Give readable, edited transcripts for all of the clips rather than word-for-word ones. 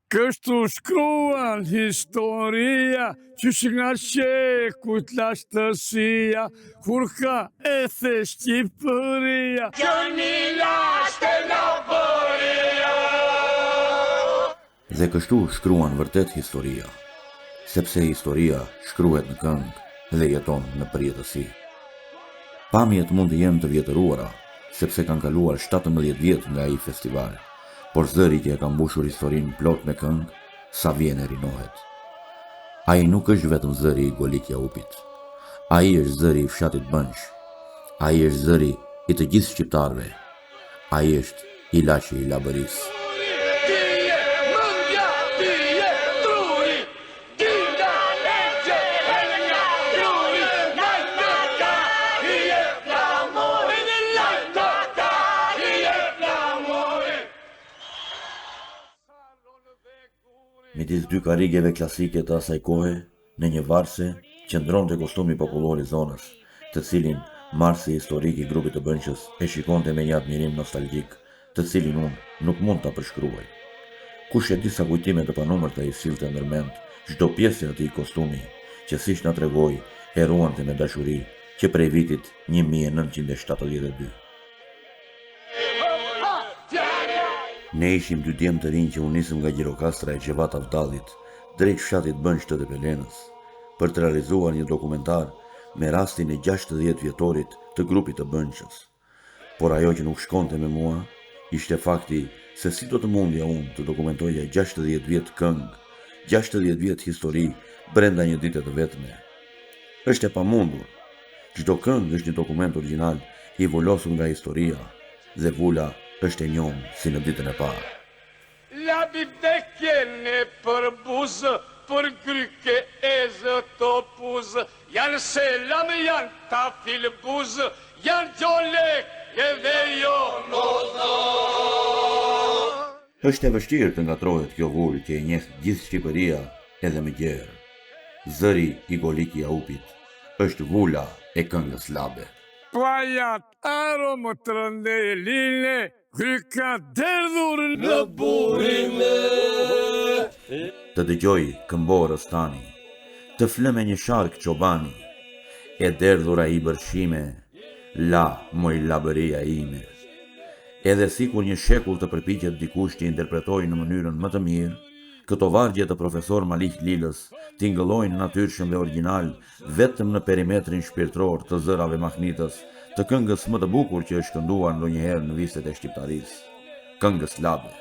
Kështu shkruan historia, që nga shekujt lashtësia, kur ka e the Shqipëria. Kjo një lashtë Lopëria. Dhe kështu shkruan vërtet historia, sepse historia shkruhet në këngë dhe jeton në përjetësi. Pamjet mund të jenë të vjetëruara, sepse kanë kaluar 17 vjet nga ai festival. Por zëri që e ka mbushur historinë plot me këngë, sa vjen e rinohet. Ai nuk është vetëm zëri i Golik Jaupit. Ai është zëri i fshatit Bënç. Ai është zëri i të gjithë shqiptarëve. Ai është ilaçi i Labërisë. Midis dy karrigeve klasike të asaj kohe, në një varse, qëndronte kostumi popullor i zonës, të cilin marsi historik i grupit të Bënçës e shikonte me një admirim nostalgjik, të cilin unë nuk mund ta përshkruaj. Kush e di sa kujtime të panumërta i sillte ndërmend çdo pjesë e atij kostumi, që siç na tregoi, e ruante me dashuri, që prej vitit 1972. Ne ishim dy djemë të rinj që u nisëm nga Gjirokastra e Xhevat Avdallit, drejt fshatit Bënç të Depelenës, për të realizuar një dokumentar me rastin e 60 vjetorit të grupit të Bënçës. Por ajo që nuk shkonte me mua, ishte fakti se si do të mundja unë të dokumentoja 60 vjet këngë, 60 vjet histori brenda një dite të vetme. Është e pamundur. Çdo këngë është një dokument origjinal i vulosur nga historia, dhe vula është e njohur si në ditën e parë. La bivdekjene për buzë, për gryke e zë të puzë, janë selam, janë ta filbuzë, janë gjolek edhe jo nozë. Është e vështirë të ngatrohet kjo vull që e njeh gjithë Shqipëria edhe më gjerë. Zëri i Golik Jaupit është vula e këngës labe. Pajat aromë të rëndeline, kryka derdhur në burime. Të dëgjoj këmborës tani, të flë me një shark qobani, e derdhura i bërshime, la moj labëria ime. Edhe si kur një shekull të përpiqet dikush të interpretoj në mënyrën më të mirë, këto vargje të profesor Malik Lilës tingëllojnë natyrshëm dhe original vetëm në perimetrin shpirtëror të zërave mahnitës, të këngës më të bukur që është kënduar ndonjëherë në vistet e shqiptarisë, këngës labe.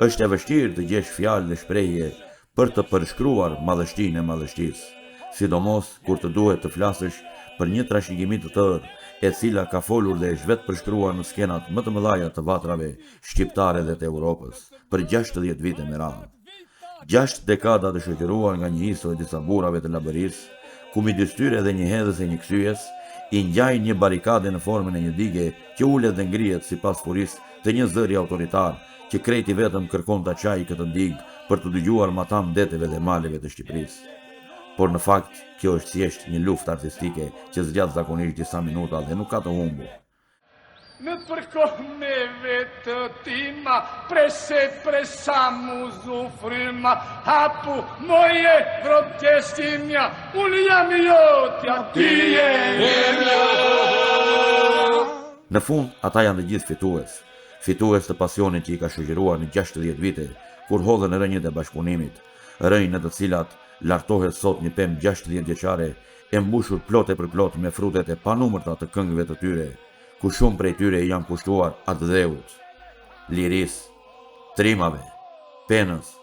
Është e vështirë të gjesh fjalë dhe shprehje për të përshkruar madhështinë e madhështisë, sidomos kur të duhet të flasësh për një trashëgimi të tërë, e cila ka folur dhe është vetë përshkruar në skenat më të mëdha të vatrave shqiptare dhe të Europës, për 60 vite me radhë. 6 dekada të shoqëruar nga një histo e disa burrave të Labërisë, ku midis tyre dhe një hedhës e një kthyes, i ngjajnë një barikade në formën e një dige që ulet dhe ngrihet sipas furisë të një zëri autoritar që krejti vetëm kërkon ta çajë këtë digë për të dëgjuar matam deteve dhe maleve të Shqipërisë. Por në fakt, kjo është thjesht një luftë artistike që zgjat zakonisht disa minuta dhe nuk ka të humbur. Në përkohëneve të tima, presa muzufrima, hapu moje protestimja, unë jam jotja, ti je emja. Në fund, ata janë të gjithë fitues të pasionit që i ka shoqëruar në 60 vite, kur hodhen rënjët e bashkëpunimit, rënjë në të cilat lartohet sot një pemë 60 vjeçare e mbushur plot e për plot me frutet e panumërta të këngëve të tyre, ku shumë prej tyre janë kushtuar atë dheut, lirisë, trimave, penës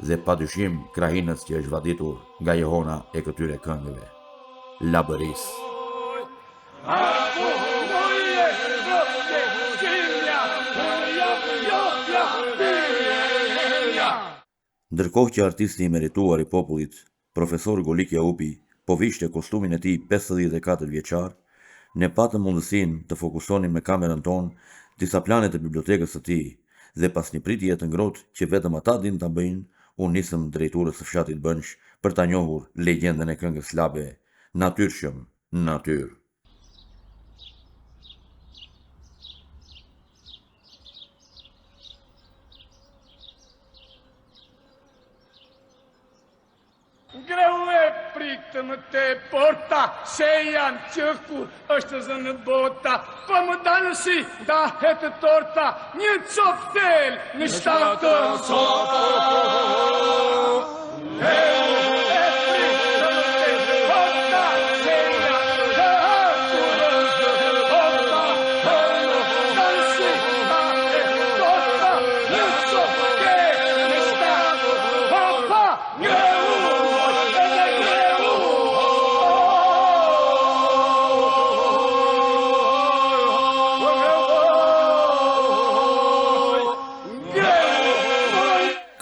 dhe padyshim krahinës që është vaditur nga jehona e këtyre këngëve, Labërisë. Ndërkohë që artisti i merituar i popullit, profesor Golik Jaupi, po vishte kostumin e tij 54 vjeçar, ne patëm mundësinë të fokusonim me kamerën tonë disa plane të bibliotekës së tij, dhe pas një pritjeje të ngrohtë që vetëm ata din ta bëjnë, u nisëm drejt urës së fshatit Bënç për ta njohur legjendën e këngës labe, natyrshëm, natyrë. vetëm te porta, se janë që kur është zënë bota, po më danë si dahet torta, një cop tel në shtatë sopa.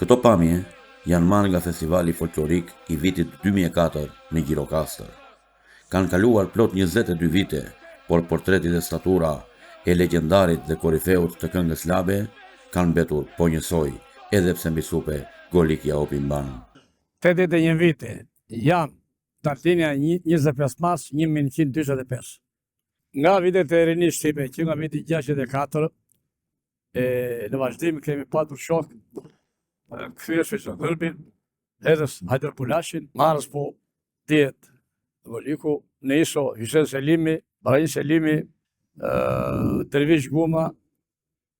Këto pamje janë marrë nga festivali folklorik i vitit 2004 në Gjirokastër. Kanë kaluar plot 22 vite, por portreti dhe statura e legendarit dhe korifeut të këngës labe kanë mbetur po njësoj, edhe pse mbi supe Golik Jaopi mban. 81 vite, jam Tartinia 25 mars 1945. Nga vitet e rinisë time, që nga viti 64, në vazhdim kemi patur shok, këthyres Feqën Gërbin, edhës Hajder Pulashin, marës po tjetë Goliku, në iso Hysen Selimi, Brahim Selimi, Dervish Guma,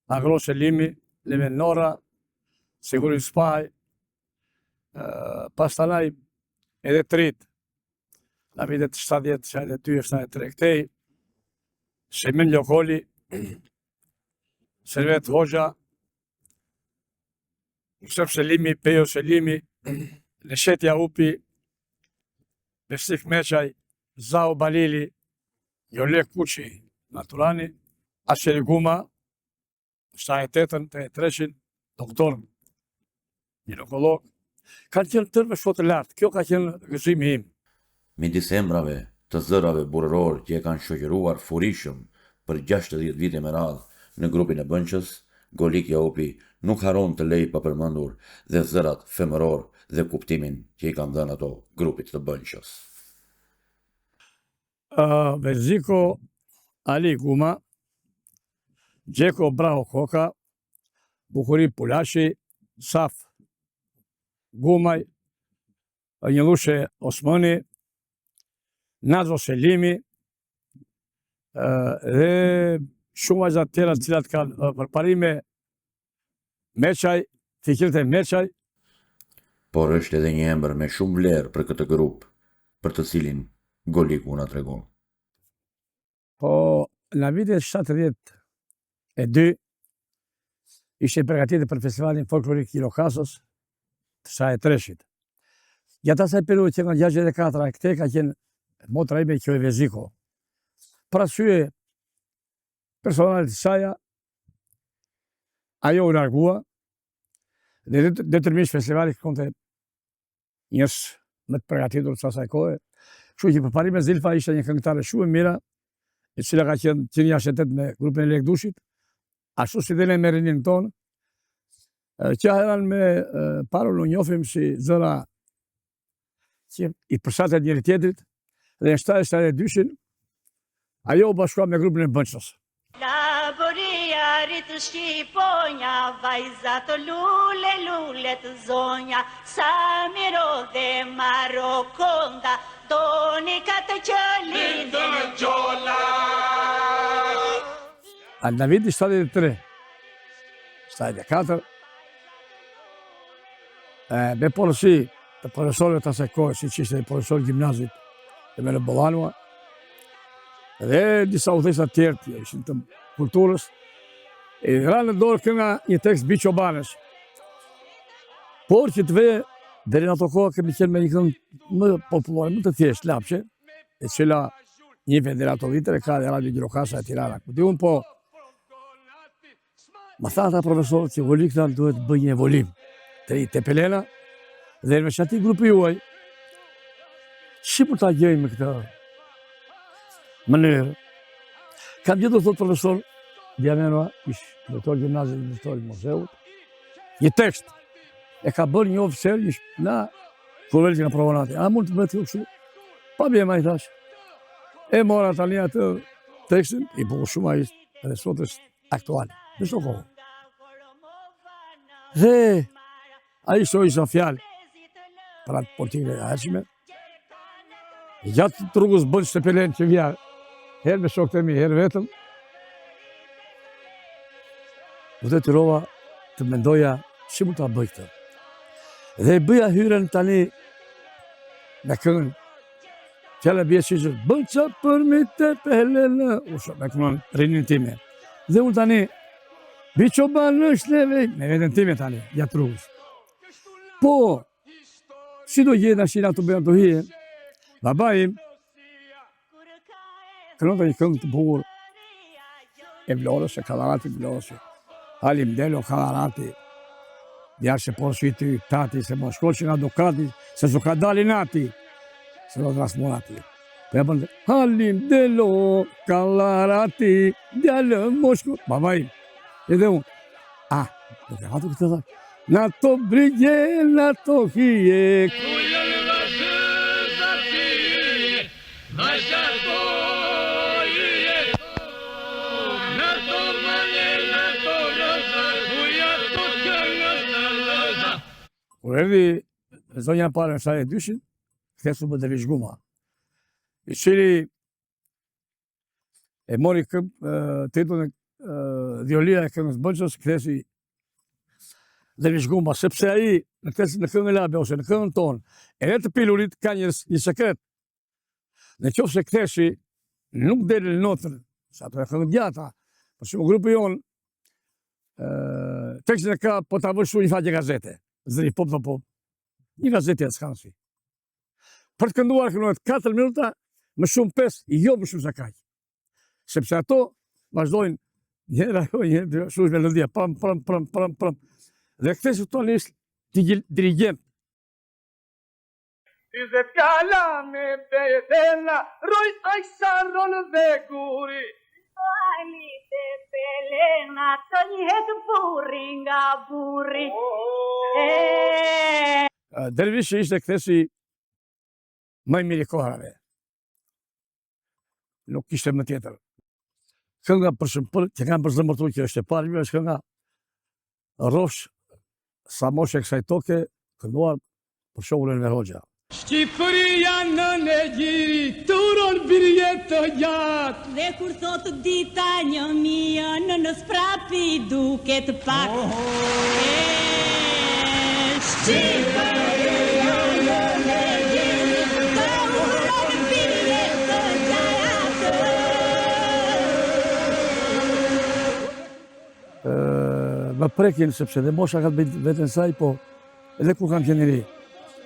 Agro Selimi, Leven Nora, Sigurin Spaj, pastanaj edhe trit, në vitet 70, 72, 73 këtej, Shemin Ljokoli, Servet Hoxha, Musef Selimi, Pejo Selimi, Neshet Jahupi, Besik Meqaj, Zau Balili, Jolek Kuqi, Naturani, Asheri Guma, 78, 83, doktor, ginekolog, kanë qenë tërve shotë lartë, kjo ka qenë gëzimi im. Midis emrave të zërave burrëror që e kanë shoqëruar furishëm për 60 vite me radhë në grupin e Bënqës, Golik Jaopi nuk haron të lej pa përmendur dhe zërat femëror dhe kuptimin që i kanë dhënë ato grupit të Bënqës. Verziko Ali Guma, Gjeko Braho Koka, Bukuri Pulashi, Saf Gumaj, Njëllushe Osmani, Nazo Selimi, dhe shumë vajzat tjera të cilat kanë përparime Meqaj, Fikirte Meqaj. Por është edhe një emër me shumë vlerë për këtë grup, për të cilin Goliku na tregon. Po, në vitet 72, ishte përgatitur për festivalin folklorik Gjirokastës të 73-shit. Gjatë asaj periudhe që nga 64, këtej ka qenë motra ime kjo e Veziko. Për arsye personalit të saja, ajo u largua, dhe detyrimisht festivali kërkonte njerëz më të përgatitur të asaj kohe. Kështu që përparime Zilfa ishte një këngëtare shumë e mira, e cila ka qenë 168 me grupin e Lek Dushit, ashtu si dhe ne me rinin tonë, që heran me Parol u njohim si zëra që i përshtatet njëri tjetrit, dhe në 72-shin, ajo u bashkua me grupin e Bënqës. Laboria rritë shqiponja, vajzat lule, lule të zonja, sa miro dhe Marokonda, doni ka të qëllin dhe në gjolla. Në viti 73, 74, me porosi të profesorëve të asaj kohe, si që ishte profesor gjimnazit dhe me në Bolanua, dhe disa udhëheqësa të tjerë që ishin të kulturës, e ranë në dorë kënga një tekst Bi Çobanës. Por që të veje, deri në ato kohë kemi qenë me një këngë më popullore, më të thjeshtë, lapshe, e cila një vend ato vitere ka dhe Radio Gjirokastër e Tirana. Ku diun po, ma tha ata profesorët që Golikta duhet bëj një evolim të Pelena, dhe në veçanti grupi juaj, si për ta gjejmë këtë mënyrë. Kam gjithë thot profesor Diamenova, ish doktor gjimnazit dhe doktor muzeut, një tekst e ka bërë një oficer na kurvel që nga provonati. A mund të bëhet kështu? Pa bjema i thash. E mora tani atë tekstin, i bukur shumë ai edhe sot është aktual. Në çdo kohë. Dhe ai shoi sa fjalë për atë politikën e ardhshme. Gjatë të rrugës bënë Shtepelen që vja, herë me shokët e mi, herë vetëm, u detyrova të mendoja që mund të bëj këtë. Dhe i bëja hyren tani me këngën, fjalla bje që gjithë, bëqa për mi të pelele, usho, me këmën rinin time. Dhe unë tani, bi qoban është leve, me vetën time tani, gjatë rrugës. Po, si do gjithë në shina të bëjnë të hije, baba im, kënon të një këngë të bukur, e vlorës, e kalarati vlorës, halim delo kalarati, djarë se porë ty, tati, se më shkoqë nga dukati, se su ka dali nati, se do të rasmonati. Për e bëndë, halim delo kalarati, djallë më shkoqë, baba im, edhe unë, duke hatu këtë dhe, na to brigje, na to hije, kur erdi zonja pare në saj e dyshin, këthesu më Dervish Guma, i cili e mori titullin Dhjolia e këngës Bënçës, këthesi Dervish Guma, sepse ai në këngën labe ose në këngën tonë, edhe të pilurit ka një sekret. Në qoftë se këthesi nuk dele në notën, sa ato e këngën gjata, për shumë grupi jonë, tekstin e ka po të avështu një faqe gazete. Zëri pop të pop, një gazetje e s'kanësi. Për të kënduar kënohet 4 minuta, më shumë 5, jo më shumë se kaq. Sepse ato vazhdojnë njëra, njëra, shumë melodia, pram. Dhe këtesi tonë ishtë dirigent. 20 fjalla me bedena, roj ajsaron dhe guri. Ali te pelena, të njëhet burri nga burri. Dervish ishte këthesi më i miri kohrave. Nuk kishte më tjetër. Kënga për shëmpër, që kam përzëmërtu që është e parë, është kënga Rosh sa moshe kësaj toke, kënduar për shogullin me Hoxha. Shqipëria në në gjiri, turon birje të gjatë. Dhe kur thot dita 1000, në sprapi duket pak. Shqipëria në në gjiri, turon birje të gjatë. Më prekin, sepse dhe mosha ka të bëjtë vetën saj, po edhe kur kam qenë ri.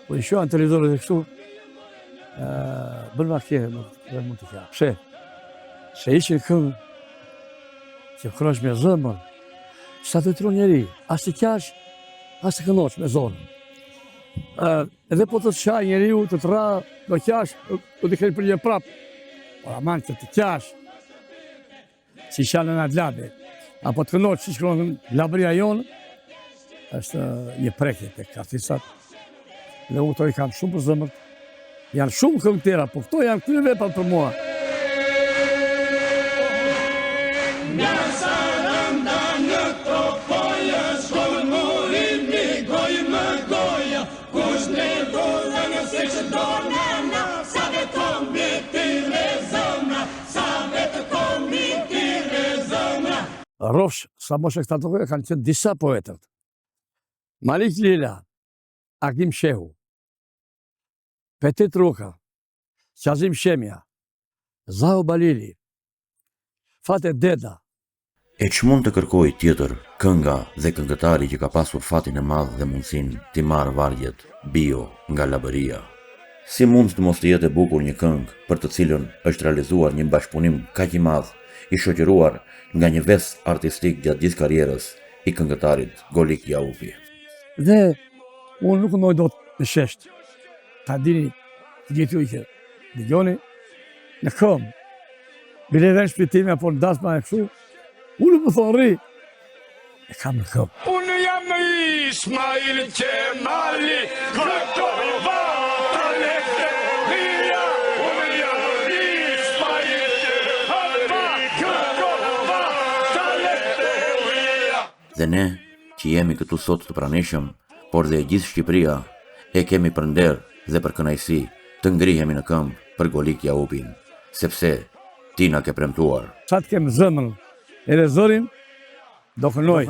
Po i shohan televizorët e kështu, bërë ma kje, dhe mund të kja. Pse? Se ishin këngë që kënosh me zëmër, sa të tru njeri, as të kjash, as të kënosh me zonën. Edhe po të të shaj njeri u, të ra, do kjash, do të kërë për një prapë. Por aman që të kjash, që shanë në adlabe, apo të kënosh që shkronë labëria jonë, është një prekje të artistat. Dhe u këto i kam shumë për zëmërt, janë shumë këngëtera, po këto janë këtyre vepat për mua. Nga saranda në topoja, shkollë murin mi gojë më goja, kush ne dole në se që do nëna, sa vetë komiti rezona, sa vetë komiti rezona. Rosh, sa moshe këta toke, kanë qenë disa poetët. Malik Lila, Akim Shehu, Petit Ruka, Qazim Shemja, Zaho Balili, Fate Deda. E që mund të kërkoj tjetër kënga dhe këngëtari që ka pasur fatin e madh dhe mundësin t'i marrë vargjet bio nga labëria? Si mund të mos të jetë e bukur një këngë për të cilën është realizuar një bashkëpunim kaq i madh, i shoqëruar nga një ves artistik gjatë gjithë karrierës i këngëtarit Golik Jaupi? Dhe unë nuk ndoj do të në sheshtë. Ta dini të gjithu i që dëgjoni në këmë. Bile dhe në shpitime apo në dasma e kështu, unë më thonë ri, e kam në këmë. Unë jam Ismail Qemali, Kërkova, Taletteria. Unë jam Ismail Qemali, Kërkova, Taletteria. Dhe ne që jemi këtu sot të pranishëm, por dhe gjithë Shqipëria, e kemi për nder dhe për kënaqësi të ngrihemi në këmbë për Golik Jaupin, sepse ti na ke premtuar. Sa të kem zëmër, edhe zërin, do kënoj.